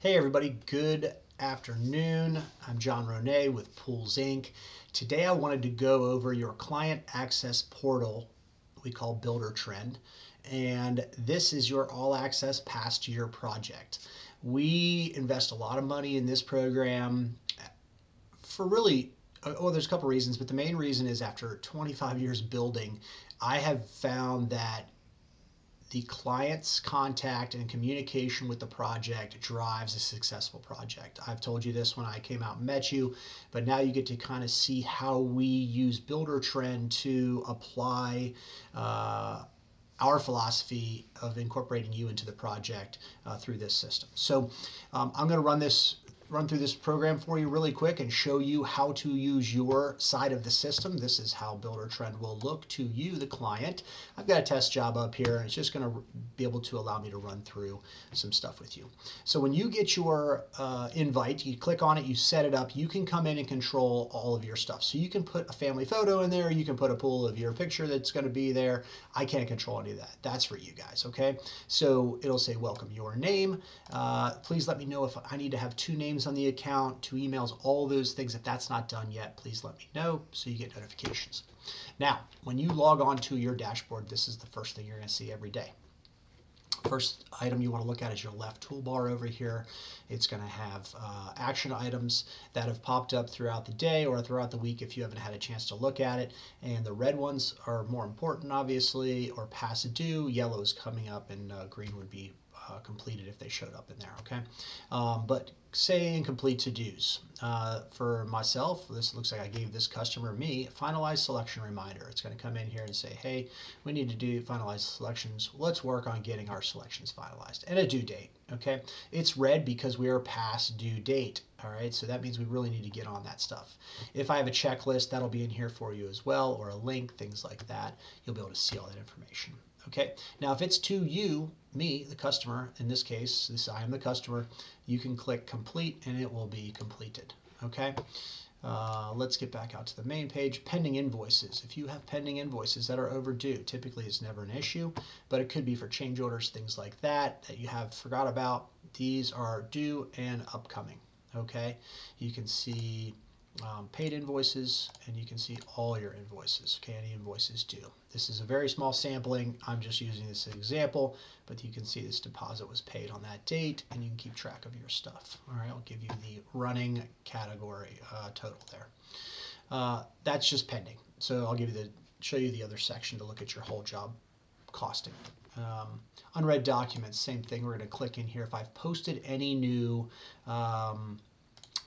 Hey everybody, good afternoon. I'm John Ronay with Pools Inc. Today I wanted to go over your client access portal we call Buildertrend, and this is your all access pass to your project. We invest a lot of money in this program for really, there's a couple reasons, but the main reason is after 25 years building, I have found that the client's contact and communication with the project drives a successful project. I've told you this when I came out and met you, but now you get to kind of see how we use Buildertrend to apply our philosophy of incorporating you into the project through this system. So I'm going to run through this program for you really quick and show you how to use your side of the system. This is how Buildertrend will look to you, the client. I've got a test job up here, and it's just going to be able to allow me to run through some stuff with you. So when you get your invite, you click on it, you set it up, you can come in and control all of your stuff. So you can put a family photo in there, you can put a pool of your picture that's going to be there. I can't control any of that. That's for you guys, okay? So it'll say welcome your name. Please let me know if I need to have 2 names on the account, 2 emails, all those things. If that's not done yet, please let me know so you get notifications. Now, when you log on to your dashboard, this is the first thing you're going to see every day. First item you want to look at is your left toolbar over here. It's going to have action items that have popped up throughout the day or throughout the week if you haven't had a chance to look at it. And the red ones are more important, obviously, or past due. Yellow is coming up, and green would be completed if they showed up in there, okay? But say incomplete to-dos. For myself, this looks like I gave this customer, me, a finalized selection reminder. It's going to come in here and say, hey, we need to do finalized selections. Let's work on getting our selections finalized. And a due date, okay? It's red because we are past due date, all right? So that means we really need to get on that stuff. If I have a checklist, that'll be in here for you as well, or a link, things like that. You'll be able to see all that information. Okay, now if it's to you, me, the customer, in this case, I am the customer, you can click complete and it will be completed. Okay, let's get back out to the main page. Pending invoices. If you have pending invoices that are overdue, typically it's never an issue, but it could be for change orders, things like that you have forgot about. These are due and upcoming. Okay, you can see paid invoices, and you can see all your invoices, okay, any invoices due. This is a very small sampling. I'm just using this as an example, but you can see this deposit was paid on that date, and you can keep track of your stuff. All right, I'll give you the running category total there. That's just pending. So I'll show you the other section to look at your whole job costing. Unread documents, same thing. We're going to click in here. If I've posted any new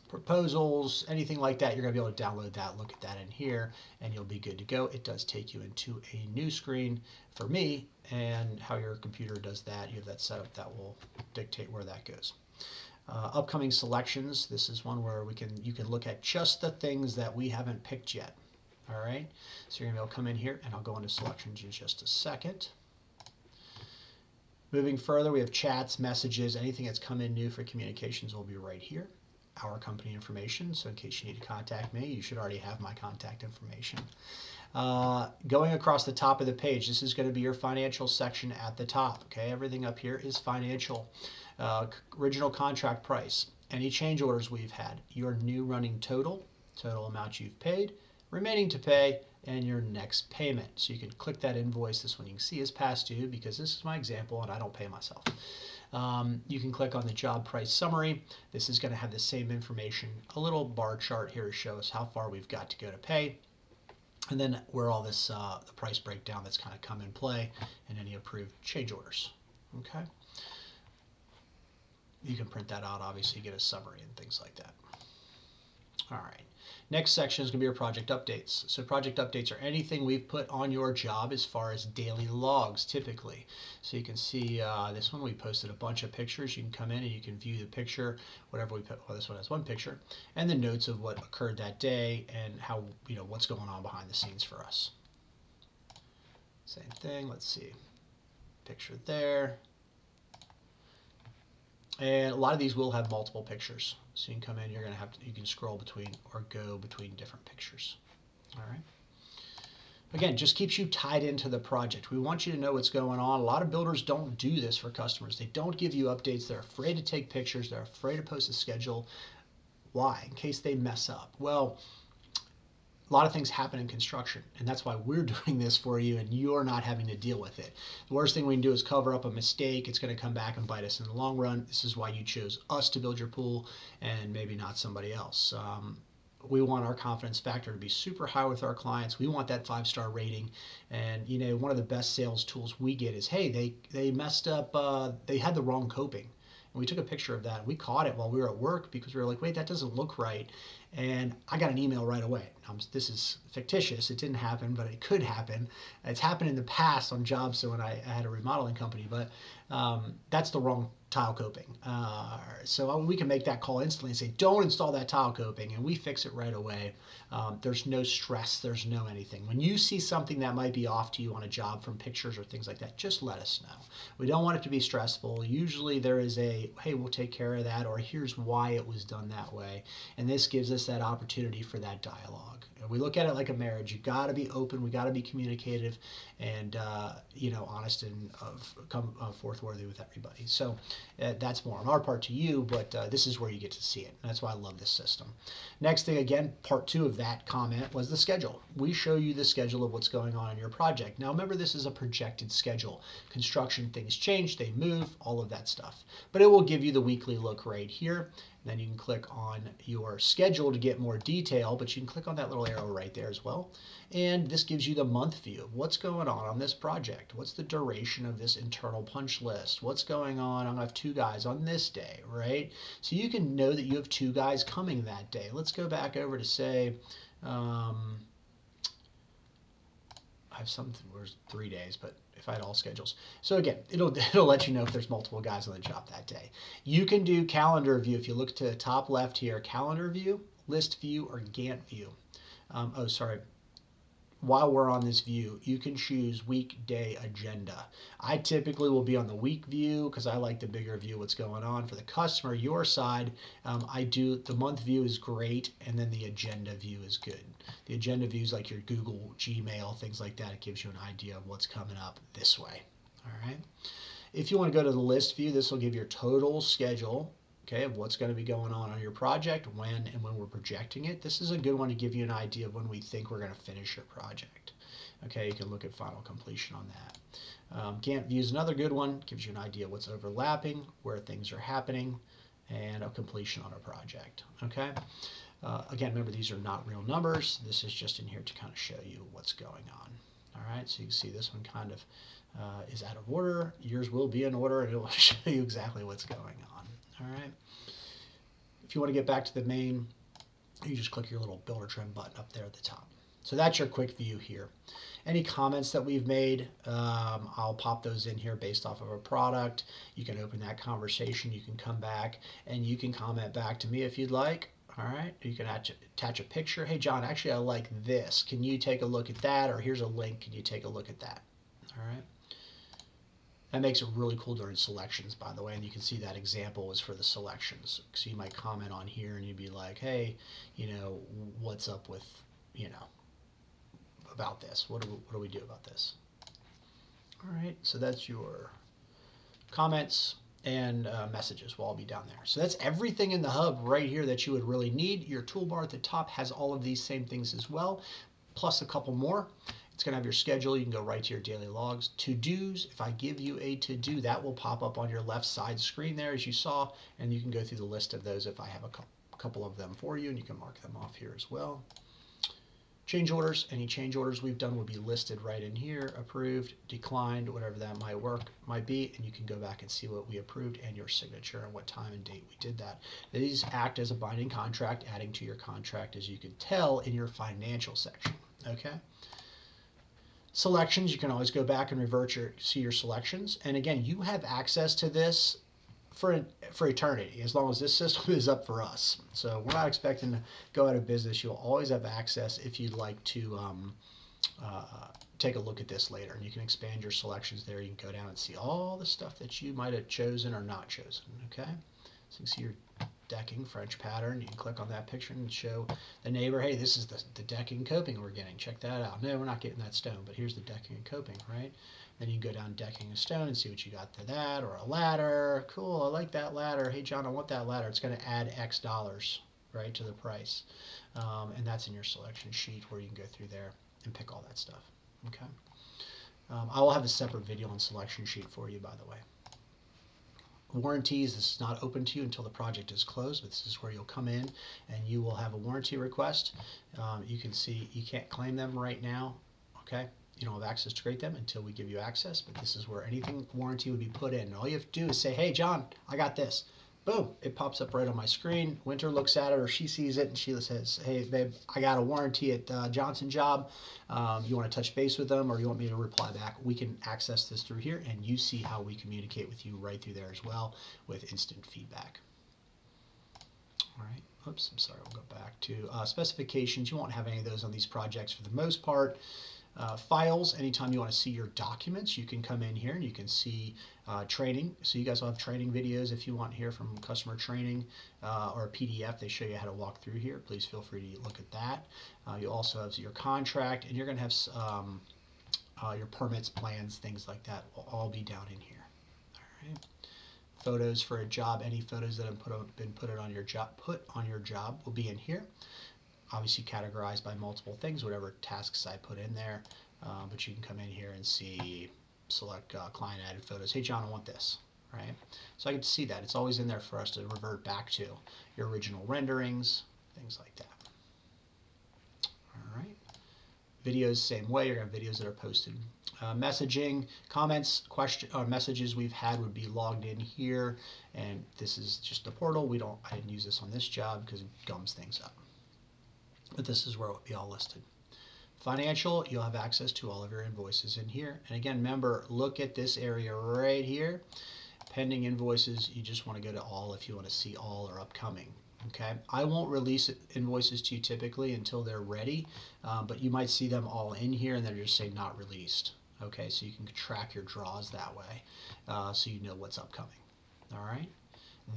proposals, anything like that, you're going to be able to download that, look at that in here, and you'll be good to go. It does take you into a new screen for me, and how your computer does that, you have that set up, that will dictate where that goes. Upcoming selections, this is one where you can look at just the things that we haven't picked yet. All right, so you're going to be able to come in here, and I'll go into selections in just a second. Moving further, we have chats, messages, anything that's come in new for communications will be right here. Our company information, so in case you need to contact me, you should already have my contact information. Going across the top of the page, this is going to be your financial section at the top. Okay, everything up here is financial. Original contract price, any change orders we've had, your new running total amount you've paid, remaining to pay, and your next payment. So you can click that invoice. This one you can see is past due because this is my example and I don't pay myself. You can click on the job price summary. This is going to have the same information. A little bar chart here to show us how far we've got to go to pay, and then where all this the price breakdown that's kind of come in play, and any approved change orders. Okay, you can print that out, obviously get a summary and things like that. All right, next section is going to be your project updates. So project updates are anything we've put on your job as far as daily logs typically. So you can see this one, we posted a bunch of pictures. You can come in and you can view the picture, whatever we put. Well, this one has one picture, and the notes of what occurred that day and how, what's going on behind the scenes for us. Same thing, let's see, picture there. And a lot of these will have multiple pictures. So you can come in, you can scroll between or go between different pictures. All right. Again, just keeps you tied into the project. We want you to know what's going on. A lot of builders don't do this for customers. They don't give you updates. They're afraid to take pictures. They're afraid to post a schedule. Why? In case they mess up. Well, a lot of things happen in construction, and that's why we're doing this for you, and you're not having to deal with it. The worst thing we can do is cover up a mistake. It's going to come back and bite us in the long run. This is why you chose us to build your pool and maybe not somebody else. We want our confidence factor to be super high with our clients. We want that 5-star rating. And you know, one of the best sales tools we get is, hey, they messed up, they had the wrong coping. And we took a picture of that. We caught it while we were at work because we were like, wait, that doesn't look right. And I got an email right away. This is fictitious. It didn't happen, but it could happen. It's happened in the past on jobs when I had a remodeling company, but that's the wrong tile coping. So we can make that call instantly and say, don't install that tile coping, and we fix it right away. There's no stress. There's no anything. When you see something that might be off to you on a job from pictures or things like that, just let us know. We don't want it to be stressful. Usually there is a, hey, we'll take care of that, or here's why it was done that way. And this gives us that opportunity for that dialogue. And we look at it like a marriage. You got to be open. We got to be communicative and honest and forthworthy with everybody. So that's more on our part to you, but this is where you get to see it. And that's why I love this system. Next thing, again, part 2 of that comment was the schedule. We show you the schedule of what's going on in your project. Now remember, this is a projected schedule. Construction, things change, they move, all of that stuff. But it will give you the weekly look right here. Then you can click on your schedule to get more detail, but you can click on that little arrow right there as well. And this gives you the month view of what's going on this project. What's the duration of this internal punch list? What's going on? I'm going to have 2 guys on this day, right? So you can know that you have 2 guys coming that day. Let's go back over to say, I have something where 3 days, but if I had all schedules. So again, it'll let you know if there's multiple guys on the job that day. You can do calendar view. If you look to the top left here, calendar view, list view, or Gantt view. While we're on this view, you can choose weekday agenda. I typically will be on the week view because I like the bigger view of what's going on. For the customer, your side, the month view is great, and then the agenda view is good. The agenda view is like your Google, Gmail, things like that. It gives you an idea of what's coming up this way. All right. If you want to go to the list view, this will give your total schedule, okay, of what's going to be going on your project, when we're projecting it. This is a good one to give you an idea of when we think we're going to finish your project. Okay, you can look at final completion on that. Gantt view is another good one. Gives you an idea of what's overlapping, where things are happening, and a completion on a project. Okay. Again, remember, these are not real numbers. This is just in here to kind of show you what's going on. All right, so you can see this one kind of is out of order. Yours will be in order, and it will show you exactly what's going on. All right. If you want to get back to the main, you just click your little Buildertrend button up there at the top. So that's your quick view here. Any comments that we've made, I'll pop those in here based off of a product. You can open that conversation. You can come back and you can comment back to me if you'd like. All right. You can attach a picture. Hey, John, actually, I like this. Can you take a look at that? Or here's a link. Can you take a look at that? All right. That makes it really cool during selections, by the way, and you can see that example was for the selections. So you might comment on here and you'd be like, hey, what's up with, about this? What do we do about this? All right, so that's your comments and messages will all be down there. So that's everything in the hub right here that you would really need. Your toolbar at the top has all of these same things as well, plus a couple more. It's going to have your schedule. You can go right to your daily logs. To-dos, if I give you a to-do, that will pop up on your left side screen there, as you saw, and you can go through the list of those if I have a couple of them for you, and you can mark them off here as well. Change orders, any change orders we've done will be listed right in here, approved, declined, whatever that might be, and you can go back and see what we approved and your signature and what time and date we did that. These act as a binding contract, adding to your contract, as you can tell in your financial section, okay? Selections, you can always go back and see your selections. And again, you have access to this for eternity, as long as this system is up for us. So we're not expecting to go out of business. You'll always have access if you'd like to take a look at this later. And you can expand your selections there. You can go down and see all the stuff that you might have chosen or not chosen, okay? So you can see your decking French pattern. You can click on that picture and show the neighbor, hey, this is the decking coping we're getting. Check that out. No, we're not getting that stone, but here's the decking and coping, right? Then you can go down decking and stone and see what you got to that, or a ladder. Cool, I like that ladder. Hey, John, I want that ladder. It's going to add X dollars, right, to the price. And that's in your selection sheet where you can go through there and pick all that stuff. Okay. I will have a separate video on selection sheet for you, by the way. Warranties, this is not open to you until the project is closed, but this is where you'll come in and you will have a warranty request. You can see you can't claim them right now, okay? You don't have access to create them until we give you access, but this is where anything warranty would be put in. And all you have to do is say, hey, John, I got this. Boom, it pops up right on my screen. Winter looks at it, or she sees it, and she says, hey, babe, I got a warranty at Johnson Job. You want to touch base with them, or you want me to reply back? We can access this through here, and you see how we communicate with you right through there as well with instant feedback. All right, oops, I'm sorry, we'll go back to specifications. You won't have any of those on these projects for the most part. Files, anytime you want to see your documents, you can come in here and you can see training. So you guys will have training videos if you want here from customer training or a PDF. They show you how to walk through here. Please feel free to look at that. You also have your contract, and you're going to have your permits, plans, things like that will all be down in here. All right. Photos for a job. Any photos that have been put on your job will be in here. Obviously categorized by multiple things, whatever tasks I put in there, but you can come in here and see, select client added photos. Hey John, I want this, right? So I get to see that. It's always in there for us to revert back to your original renderings, things like that. All right. Videos, same way. You're going to have videos that are posted. Messaging, comments, messages we've had would be logged in here, and this is just the portal. I didn't use this on this job because it gums things up. But this is where it will be all listed. Financial, you'll have access to all of your invoices in here. And again, remember, look at this area right here. Pending invoices, you just want to go to all if you want to see all or upcoming. Okay, I won't release invoices to you typically until they're ready, but you might see them all in here and they're just say not released. Okay, so you can track your draws that way, so you know what's upcoming. All right.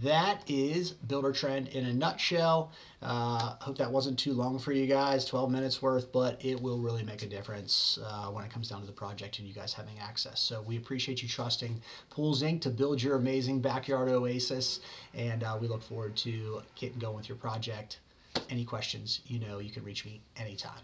That is Buildertrend in a nutshell. Hope that wasn't too long for you guys, 12 minutes worth, but it will really make a difference when it comes down to the project and you guys having access. So we appreciate you trusting Pools Inc. to build your amazing backyard oasis, and we look forward to getting going with your project. Any questions, you know you can reach me anytime.